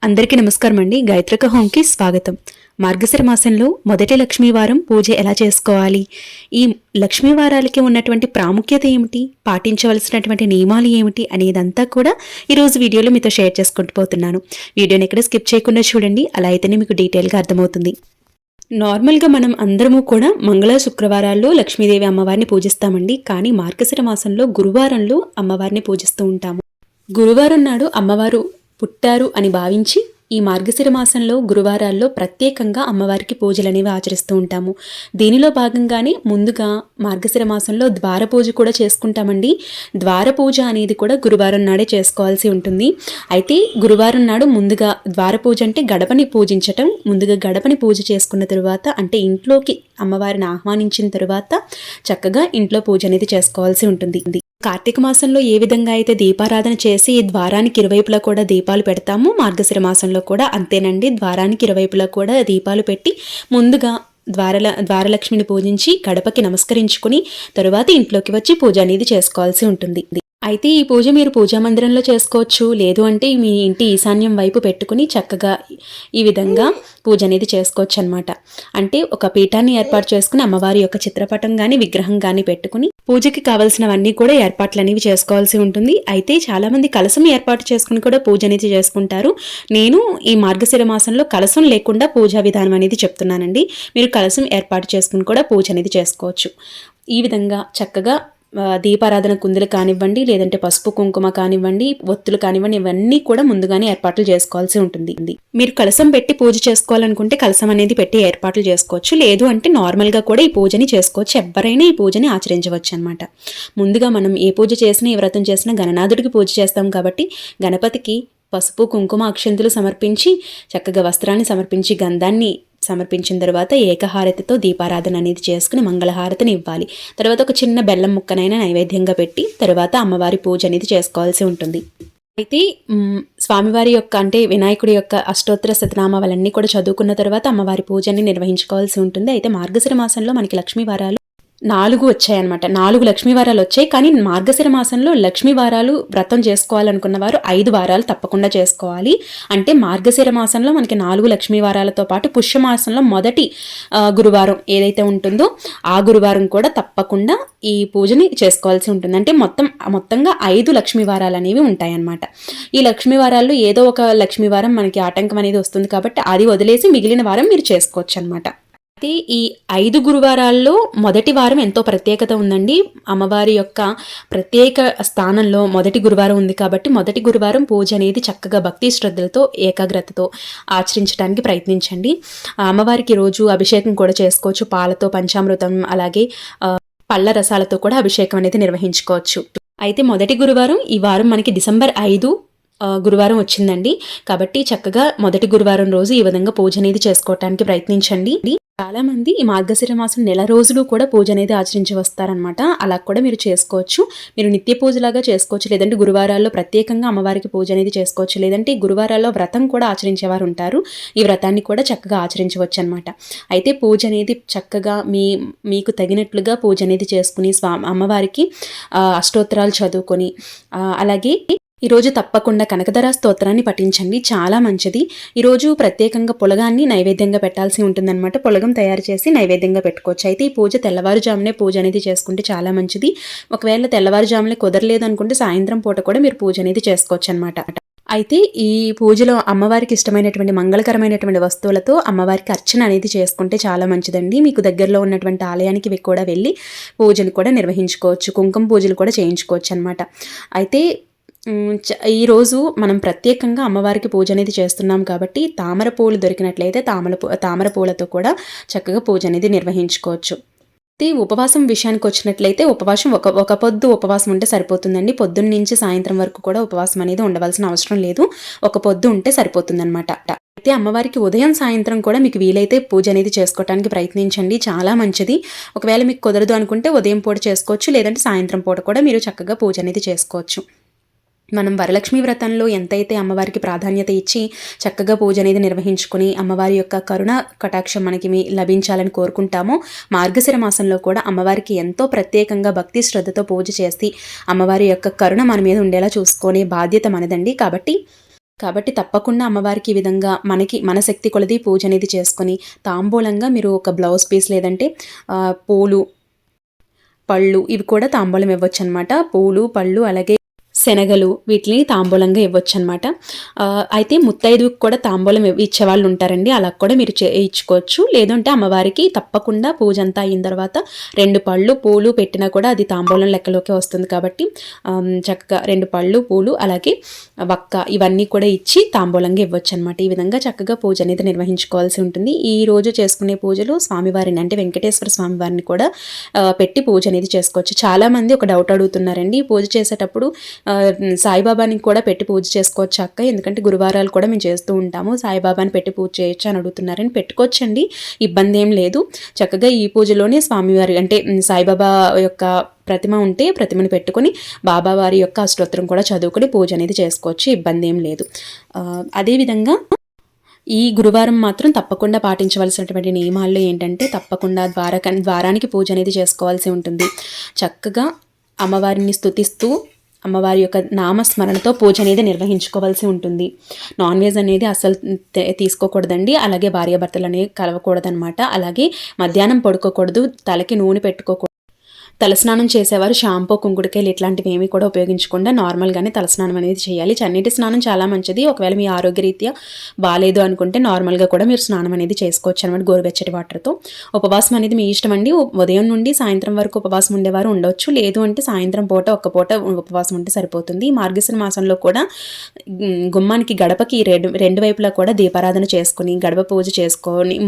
అందరికీ నమస్కారం అండి. గాయత్రిక హోమ్కి స్వాగతం. మార్గశిర మాసంలో మొదటి లక్ష్మీవారం పూజ ఎలా చేసుకోవాలి, ఈ లక్ష్మీవారాలకి ఉన్నటువంటి ప్రాముఖ్యత ఏమిటి, పాటించవలసినటువంటి నియమాలు ఏమిటి అనేదంతా కూడా ఈరోజు వీడియోలో మీతో షేర్ చేసుకుంటూ పోతున్నాను. వీడియోని ఎక్కడ స్కిప్ చేయకుండా చూడండి, అలా అయితేనే మీకు డీటెయిల్గా అర్థమవుతుంది. నార్మల్గా మనం అందరము కూడా మంగళ శుక్రవారాల్లో లక్ష్మీదేవి అమ్మవారిని పూజిస్తామండి. కానీ మార్గశిర మాసంలో గురువారంలో అమ్మవారిని పూజిస్తూ ఉంటాము. గురువారం నాడు అమ్మవారు పుట్టారు అని భావించి ఈ మార్గశిర మాసంలో గురువారాల్లో ప్రత్యేకంగా అమ్మవారికి పూజలు అనేవి ఆచరిస్తూ ఉంటాము. దీనిలో భాగంగానే ముందుగా మార్గశిర మాసంలో ద్వార పూజ కూడా చేసుకుంటామండి. ద్వార పూజ అనేది కూడా గురువారం నాడే చేసుకోవాల్సి ఉంటుంది. అయితే గురువారం నాడు ముందుగా ద్వార పూజ అంటే గడపని పూజించటం. ముందుగా గడపని పూజ చేసుకున్న తరువాత, అంటే ఇంట్లోకి అమ్మవారిని ఆహ్వానించిన తరువాత చక్కగా ఇంట్లో పూజ అనేది చేసుకోవాల్సి ఉంటుంది. కార్తీక మాసంలో ఏ విధంగా అయితే దీపారాధన చేసి ద్వారానికి ఇరువైపులా కూడా దీపాలు పెడతాము, మార్గశిర మాసంలో కూడా అంతేనండి. ద్వారానికి ఇరువైపులా కూడా దీపాలు పెట్టి ముందుగా ద్వారలక్ష్మిని పూజించి గడపకి నమస్కరించుకుని తరువాత ఇంట్లోకి వచ్చి పూజ అనేది చేసుకోవాల్సి ఉంటుంది. అయితే ఈ పూజ మీరు పూజా మందిరంలో చేసుకోవచ్చు, లేదు అంటే మీ ఇంటి ఈశాన్యం వైపు పెట్టుకుని చక్కగా ఈ విధంగా పూజ అనేది చేసుకోవచ్చు అనమాట. అంటే ఒక పీఠాన్ని ఏర్పాటు చేసుకుని అమ్మవారి యొక్క చిత్రపటం కానీ విగ్రహం కానీ పెట్టుకుని పూజకి కావాల్సినవన్నీ కూడా ఏర్పాట్లు అనేవి చేసుకోవాల్సి ఉంటుంది. అయితే చాలామంది కలసం ఏర్పాటు చేసుకుని కూడా పూజ అనేది చేసుకుంటారు. నేను ఈ మార్గశిర మాసంలో కలసం లేకుండా పూజా విధానం అనేది చెప్తున్నానండి. మీరు కలసం ఏర్పాటు చేసుకుని కూడా పూజ అనేది చేసుకోవచ్చు. ఈ విధంగా చక్కగా దీపారాధన కుందులు కానివ్వండి, లేదంటే పసుపు కుంకుమ కానివ్వండి, ఒత్తులు కానివ్వండి, ఇవన్నీ కూడా ముందుగానే ఏర్పాట్లు చేసుకోవాల్సి ఉంటుంది. మీరు కలసం పెట్టి పూజ చేసుకోవాలనుకుంటే కలసం అనేది పెట్టి ఏర్పాట్లు చేసుకోవచ్చు, లేదు అంటే నార్మల్గా కూడా ఈ పూజని చేసుకోవచ్చు. ఎవరైనా ఈ పూజని ఆచరించవచ్చు అనమాట. ముందుగా మనం ఏ పూజ చేసినా, ఏ వ్రతం చేసినా గణనాథుడికి పూజ చేస్తాం కాబట్టి గణపతికి పసుపు కుంకుమ అక్షంతులు సమర్పించి చక్కగా వస్త్రాన్ని సమర్పించి గంధాన్ని సమర్పించిన తర్వాత ఏకహారతితో దీపారాధన అనేది చేసుకుని మంగళహారతిని ఇవ్వాలి. తర్వాత ఒక చిన్న బెల్లం ముక్కనైనా నైవేద్యంగా పెట్టి తర్వాత అమ్మవారి పూజ అనేది చేసుకోవాల్సి ఉంటుంది. అయితే స్వామివారి యొక్క అంటే వినాయకుడి యొక్క అష్టోత్తర శతనామావళన్నీ కూడా చదువుకున్న తర్వాత అమ్మవారి పూజని నిర్వహించుకోవాల్సి ఉంటుంది. అయితే మార్గశిర మాసంలో మనకి లక్ష్మీవారాలు 4 వచ్చాయన్నమాట. 4 లక్ష్మీవారాలు వచ్చాయి. కానీ మార్గశిర మాసంలో లక్ష్మీవారాలు వ్రతం చేసుకోవాలనుకున్న వారు 5 వారాలు తప్పకుండా చేసుకోవాలి. అంటే మార్గశిర మాసంలో మనకి 4 లక్ష్మీవారాలతో పాటు పుష్యమాసంలో మొదటి గురువారం ఏదైతే ఉంటుందో ఆ గురువారం కూడా తప్పకుండా ఈ పూజని చేసుకోవాల్సి ఉంటుంది. అంటే మొత్తంగా 5 లక్ష్మీవారాలు అనేవి ఉంటాయన్నమాట. ఈ లక్ష్మీవారాల్లో ఏదో ఒక లక్ష్మీవారం మనకి ఆటంకం అనేది వస్తుంది కాబట్టి అది వదిలేసి మిగిలిన వారం మీరు చేసుకోవచ్చు అనమాట. అయితే ఈ 5 గురువారాల్లో మొదటి వారం ఎంతో ప్రత్యేకత ఉందండి. అమ్మవారి యొక్క ప్రత్యేక స్థానంలో మొదటి గురువారం ఉంది కాబట్టి మొదటి గురువారం పూజ అనేది చక్కగా భక్తి శ్రద్ధలతో ఏకాగ్రతతో ఆచరించడానికి ప్రయత్నించండి. అమ్మవారికి రోజు అభిషేకం కూడా చేసుకోవచ్చు. పాలతో, పంచామృతం, అలాగే పళ్ళ రసాలతో కూడా అభిషేకం అనేది నిర్వహించుకోవచ్చు. అయితే మొదటి గురువారం ఈ వారం మనకి డిసెంబర్ 5 గురువారం వచ్చిందండి. కాబట్టి చక్కగా మొదటి గురువారం రోజు ఈ విధంగా పూజ అనేది చేసుకోవటానికి ప్రయత్నించండి. చాలా మంది ఈ మార్గశిర మాసం నెల రోజులు కూడా పూజ అనేది ఆచరించి వస్తారనమాట. అలా కూడా మీరు చేసుకోవచ్చు. మీరు నిత్య పూజలాగా చేసుకోవచ్చు, లేదంటే గురువారాల్లో ప్రత్యేకంగా అమ్మవారికి పూజ అనేది చేసుకోవచ్చు, లేదంటే ఈ గురువారాల్లో వ్రతం కూడా ఆచరించేవారు ఉంటారు. ఈ వ్రతాన్ని కూడా చక్కగా ఆచరించవచ్చు అనమాట. అయితే పూజ అనేది చక్కగా మీకు తగినట్లుగా పూజ అనేది చేసుకుని అమ్మవారికి అష్టోత్తరాలు చదువుకొని అలాగే ఈరోజు తప్పకుండా కనకధర స్తోత్రాన్ని పఠించండి, చాలా మంచిది. ఈరోజు ప్రత్యేకంగా పొలగాన్ని నైవేద్యంగా పెట్టాల్సి ఉంటుందన్నమాట. పొలగం తయారు చేసి నైవేద్యంగా పెట్టుకోవచ్చు. అయితే ఈ పూజ తెల్లవారుజామునే పూజ అనేది చేసుకుంటే చాలా మంచిది. ఒకవేళ తెల్లవారుజామునే కుదరలేదు అనుకుంటే సాయంత్రం పూట కూడా మీరు పూజ అనేది చేసుకోవచ్చు అనమాట. అయితే ఈ పూజలో అమ్మవారికి ఇష్టమైనటువంటి మంగళకరమైనటువంటి వస్తువులతో అమ్మవారికి అర్చన అనేది చేసుకుంటే చాలా మంచిదండి. మీకు దగ్గరలో ఉన్నటువంటి ఆలయానికి కూడా వెళ్ళి పూజను కూడా నిర్వహించుకోవచ్చు, కుంకుమ పూజలు కూడా చేయించుకోవచ్చు అనమాట. అయితే ఈరోజు మనం ప్రత్యేకంగా అమ్మవారికి పూజ అనేది చేస్తున్నాం కాబట్టి తామర పూలు దొరికినట్లయితే తామర పూలతో కూడా చక్కగా పూజ అనేది నిర్వహించుకోవచ్చు. ఉపవాసం విషయానికి వచ్చినట్లయితే ఉపవాసం ఒక పొద్దు ఉపవాసం ఉంటే సరిపోతుందండి. పొద్దున్న నుంచి సాయంత్రం వరకు కూడా ఉపవాసం అనేది ఉండవలసిన అవసరం లేదు. ఒక పొద్దు ఉంటే సరిపోతుందన్నమాట. అయితే అమ్మవారికి ఉదయం సాయంత్రం కూడా మీకు వీలైతే పూజ అనేది చేసుకోవడానికి ప్రయత్నించండి, చాలా మంచిది. ఒకవేళ మీకు కుదరదు అనుకుంటే ఉదయం పూట చేసుకోవచ్చు, లేదంటే సాయంత్రం పూట కూడా మీరు చక్కగా పూజ అనేది చేసుకోవచ్చు. మనం వరలక్ష్మి వ్రతంలో ఎంతైతే అమ్మవారికి ప్రాధాన్యత ఇచ్చి చక్కగా పూజ అనేది నిర్వహించుకుని అమ్మవారి యొక్క కరుణ కటాక్షం మనకి లభించాలని కోరుకుంటామో, మార్గశిర మాసంలో కూడా అమ్మవారికి ఎంతో ప్రత్యేకంగా భక్తి శ్రద్ధతో పూజ చేసి అమ్మవారి యొక్క కరుణ మన మీద ఉండేలా చూసుకునే బాధ్యత మనదండి. కాబట్టి కాబట్టి తప్పకుండా అమ్మవారికి ఈ విధంగా మన శక్తి కొలది పూజ అనేది చేసుకొని తాంబూలంగా మీరు ఒక బ్లౌజ్ పీస్ లేదంటే పూలు, పళ్ళు ఇవి కూడా తాంబూలం ఇవ్వచ్చనమాట. పూలు, పళ్ళు అలాగే శనగలు వీటిని తాంబూలంగా ఇవ్వచ్చు అనమాట. అయితే ముత్తైదువుకి కూడా తాంబూలం ఇచ్చేవాళ్ళు ఉంటారండి, అలా కూడా మీరు ఇచ్చుకోవచ్చు. లేదంటే అమ్మవారికి తప్పకుండా పూజ అంతా అయిన తర్వాత 2 పళ్ళు పూలు పెట్టినా కూడా అది తాంబూలం లెక్కలోకి వస్తుంది. కాబట్టి చక్కగా 2 పళ్ళు పూలు అలాగే వక్క ఇవన్నీ కూడా ఇచ్చి తాంబూలంగా ఇవ్వచ్చు అనమాట. ఈ విధంగా చక్కగా పూజ అనేది నిర్వహించుకోవాల్సి ఉంటుంది. ఈ రోజు చేసుకునే పూజలు స్వామివారిని అంటే వెంకటేశ్వర స్వామివారిని కూడా పెట్టి పూజ అనేది చేసుకోవచ్చు. చాలామంది ఒక డౌట్ అడుగుతున్నారండి, పూజ చేసేటప్పుడు సాయిబాబాని కూడా పెట్టి పూజ చేసుకోవచ్చు అక్క, ఎందుకంటే గురువారాలు కూడా మేము చేస్తూ ఉంటాము, సాయిబాబాని పెట్టి పూజ చేయొచ్చు అని అడుగుతున్నారని. పెట్టుకోవచ్చండి, ఇబ్బంది ఏం లేదు. చక్కగా ఈ పూజలోనే స్వామివారి అంటే సాయిబాబా యొక్క ప్రతిమ ఉంటే ప్రతిమను పెట్టుకొని బాబావారి యొక్క అష్టోత్తరం కూడా చదువుకొని పూజ అనేది చేసుకోవచ్చు, ఇబ్బంది ఏం లేదు. అదేవిధంగా ఈ గురువారం మాత్రం తప్పకుండా పాటించవలసినటువంటి నియమాల్లో ఏంటంటే తప్పకుండా ద్వారానికి పూజ అనేది చేసుకోవాల్సి ఉంటుంది. చక్కగా అమ్మవారిని స్తుతిస్తూ అమ్మవారి యొక్క నామస్మరణతో పూజ అనేది నిర్వహించుకోవాల్సి ఉంటుంది. నాన్ వెజ్ అనేది అస్సలు తీసుకోకూడదండి, అలాగే భార్యాభర్తలు అనేవి కలవకూడదనమాట. అలాగే మధ్యాహ్నం పడుకోకూడదు, తలకి నూనె పెట్టుకోకూడదు. తలస్నానం చేసేవారు షాంపూ, కుంకుడుకాయలు ఇట్లాంటివి ఏమీ కూడా ఉపయోగించకుండా నార్మల్గానే తలస్నానం అనేది చేయాలి. చన్నీటి స్నానం చాలా మంచిది. ఒకవేళ మీ ఆరోగ్యరీత్యా బాగాలేదు అనుకుంటే నార్మల్గా కూడా మీరు స్నానం అనేది చేసుకోవచ్చు అనమాట, గోరువెచ్చటి వాటర్తో. ఉపవాసం అనేది మీ ఇష్టం అండి. ఉదయం నుండి సాయంత్రం వరకు ఉపవాసం ఉండేవారు ఉండవచ్చు, లేదు అంటే సాయంత్రం పూట ఒక్క పూట ఉపవాసం ఉంటే సరిపోతుంది. మార్గశిర మాసంలో కూడా గుమ్మానికి గడపకి రెండు వైపులా కూడా దీపారాధన చేసుకుని గడప పూజ చేసుకొని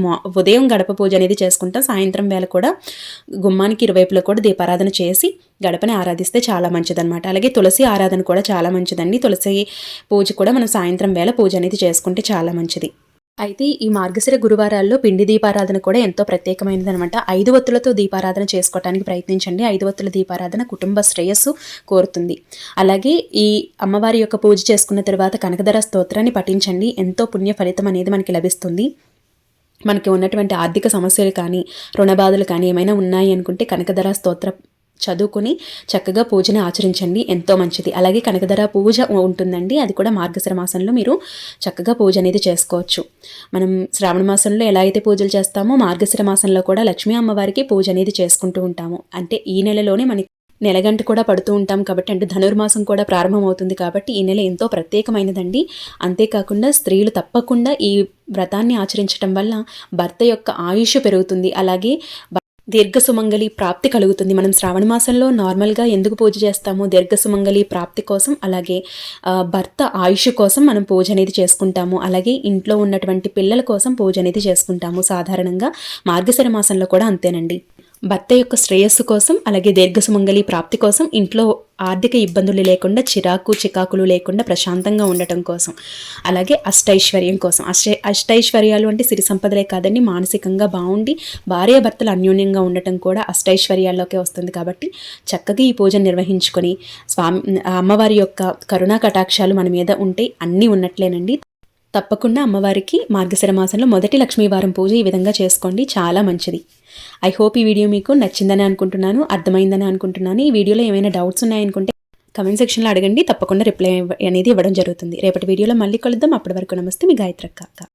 ఉదయం గడప పూజ అనేది చేసుకుంటాం, సాయంత్రం వేళ కూడా గుమ్మానికి ఇరువైపులా కూడా దీపారాధన చేసి గడపని ఆరాధిస్తే చాలా మంచిదన్నమాట. అలాగే తులసి ఆరాధన కూడా చాలా మంచిదండి. తులసి పూజ కూడా మనం సాయంత్రం వేళ పూజ అనేది చేసుకుంటే చాలా మంచిది. అయితే ఈ మార్గశిర గురువారాల్లో పిండి దీపారాధన కూడా ఎంతో ప్రత్యేకమైనది అనమాట. 5 ఒత్తులతో దీపారాధన చేసుకోవడానికి ప్రయత్నించండి. 5 ఒత్తుల దీపారాధన కుటుంబ శ్రేయస్సు కోరుతుంది. అలాగే ఈ అమ్మవారి యొక్క పూజ చేసుకున్న తర్వాత కనకధర స్తోత్రాన్ని పఠించండి, ఎంతో పుణ్య ఫలితం అనేది మనకి లభిస్తుంది. మనకి ఉన్నటువంటి ఆర్థిక సమస్యలు కానీ రుణ బాధలు కానీ ఏమైనా ఉన్నాయి అనుకుంటే కనకధర స్తోత్ర చదువుకొని చక్కగా పూజని ఆచరించండి, ఎంతో మంచిది. అలాగే కనకధర పూజ ఉంటుందండి, అది కూడా మార్గశిర మాసంలో మీరు చక్కగా పూజ అనేది చేసుకోవచ్చు. మనం శ్రావణ మాసంలో ఎలా అయితే పూజలు చేస్తామో మార్గశిర మాసంలో కూడా లక్ష్మీ అమ్మవారికి పూజ అనేది చేసుకుంటూ ఉంటాము. అంటే ఈ నెలలోనే మనకి నెలగంట కూడా పడుతూ ఉంటాం కాబట్టి, అంటే ధనుర్మాసం కూడా ప్రారంభమవుతుంది కాబట్టి ఈ నెల ఎంతో ప్రత్యేకమైనదండి. అంతేకాకుండా స్త్రీలు తప్పకుండా ఈ వ్రతాన్ని ఆచరించడం వల్ల భర్త యొక్క ఆయుష్ పెరుగుతుంది, అలాగే దీర్ఘసుమంగళి ప్రాప్తి కలుగుతుంది. మనం శ్రావణ మాసంలో నార్మల్గా ఎందుకు పూజ చేస్తాము, దీర్ఘసుమంగళి ప్రాప్తి కోసం, అలాగే భర్త ఆయుష్ కోసం మనం పూజ అనేది చేసుకుంటాము. అలాగే ఇంట్లో ఉన్నటువంటి పిల్లల కోసం పూజ అనేది చేసుకుంటాము. సాధారణంగా మార్గశిర మాసంలో కూడా అంతేనండి. భర్త యొక్క శ్రేయస్సు కోసం, అలాగే దీర్ఘసుమంగళి ప్రాప్తి కోసం, ఇంట్లో ఆర్థిక ఇబ్బందులు లేకుండా చికాకులు లేకుండా ప్రశాంతంగా ఉండటం కోసం, అలాగే అష్టైశ్వర్యం కోసం. అష్టైశ్వర్యాలు అంటే సిరి సంపదలే కాదండి, మానసికంగా బాగుండి భార్యాభర్తలు అన్యోన్యంగా ఉండటం కూడా అష్టైశ్వర్యాల్లోకే వస్తుంది. కాబట్టి చక్కగా ఈ పూజను నిర్వహించుకొని అమ్మవారి యొక్క కరుణా కటాక్షాలు మన మీద ఉంటే అన్నీ ఉన్నట్లేనండి. తప్పకుండా అమ్మవారికి మార్గశిర మాసంలో మొదటి లక్ష్మీవారం పూజ ఈ విధంగా చేసుకోండి, చాలా మంచిది. ఐ హోప్ ఈ వీడియో మీకు నచ్చిందని అనుకుంటున్నాను, అర్థమైందని అనుకుంటున్నాను. ఈ వీడియోలో ఏమైనా డౌట్స్ ఉన్నాయనుకుంటే కమెంట్ సెక్షన్లో అడగండి, తప్పకుండా రిప్లై అనేది ఇవ్వడం జరుగుతుంది. రేపటి వీడియోలో మళ్ళీ కలుద్దాం. అప్పటి వరకు నమస్తే, మీ గాయత్రక్క.